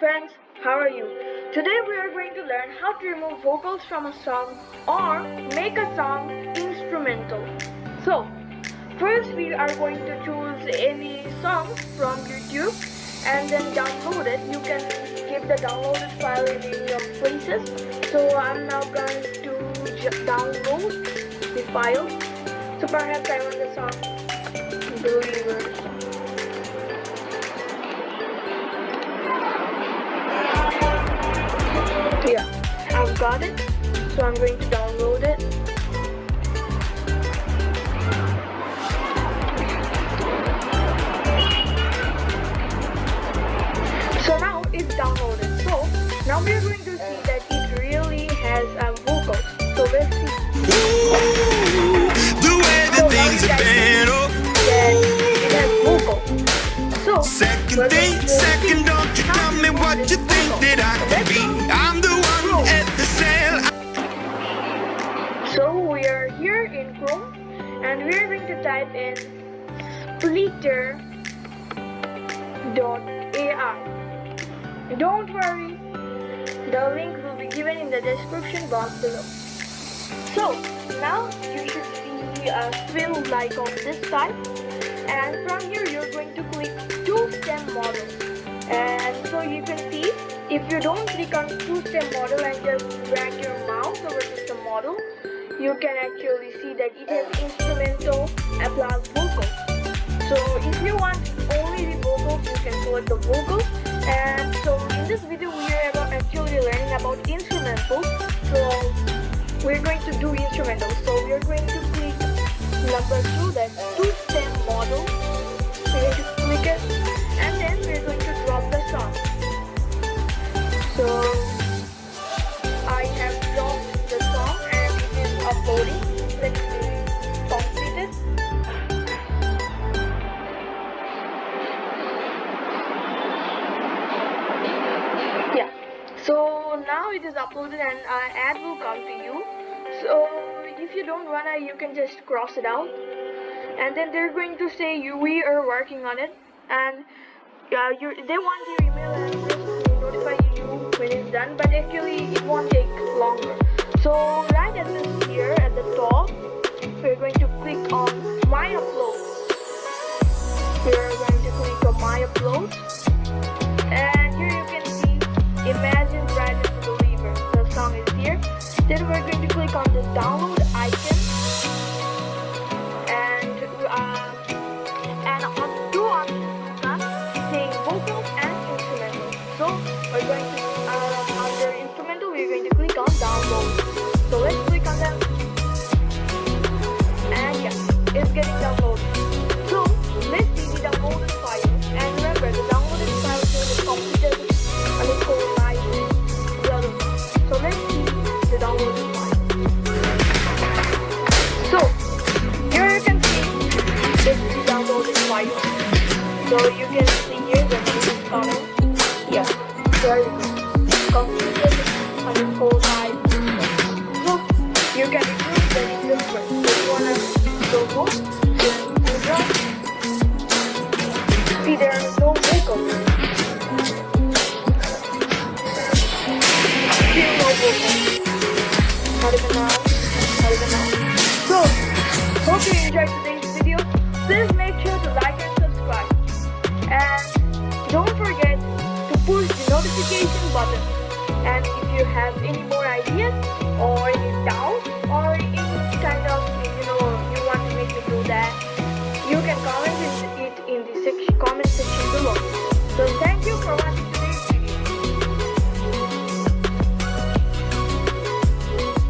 friends, how are you? Today we are going to learn how to remove vocals from a song or make a song instrumental. So, first we are going to choose any song from YouTube and then download it. You can keep the downloaded file in your places. So I'm now going to download the file. So perhaps I want the song Believers. Yeah, I've got it, so I'm going to download it. So now it's downloaded. So now we're going to see that it really has vocals. So let's see. The way that things have been, that it has vocals. So second, don't you tell me what you think that I can be. I'm the one at the sail. So we are here in Chrome and we are going to type in splitter.ai. Don't worry, the link will be given in the description box below. So now you should see a fill icon this time, and from here you're going to click two-stem model. And so you can see, if you don't click on two-stem model and just drag your mouse over to the model, you can actually see that it has instrumental plus vocals. So if you want only the vocals, you can select the vocals. And so in this video we are actually learning about instrumentals. So we're going to do instrumentals. So we're going to click number 2, that two-stem model. We're going to click it, and then we're going to drop the song. So I have dropped the song and it is uploading. Let's complete it. Yeah. So now it is uploaded and an ad will come to you. So if you don't wanna, you can just cross it out. And then they're going to say we are working on it, and they want your email address to notify you when it's done, but actually it won't take longer. So right at this here at the top, we're going to click on My Uploads. We're going to click on My Uploads, and here you can see Imagine Brandon Believer. The song is here. Then we're going to click on the download icon, and on two options will come saying vocals and instrumental. So we're going to under instrumental we're going to click on download. So let's click on them, and yeah, it's getting downloaded. So let's see the downloaded file, and remember the downloaded file is completed _ live brother. So let's see the downloaded file. So here you can see this is the downloaded file. So you can see here the music channel. Yeah, there you go. Completed _ live. So you can improve the difference. If you wanna go more, you drop. See, there are no vocals. Still no vocals. Not even now. Not even now. So hope you enjoyed today's video. Please make sure to like and subscribe. And don't forget to push the notification button. And if you have any more ideas or any doubts or any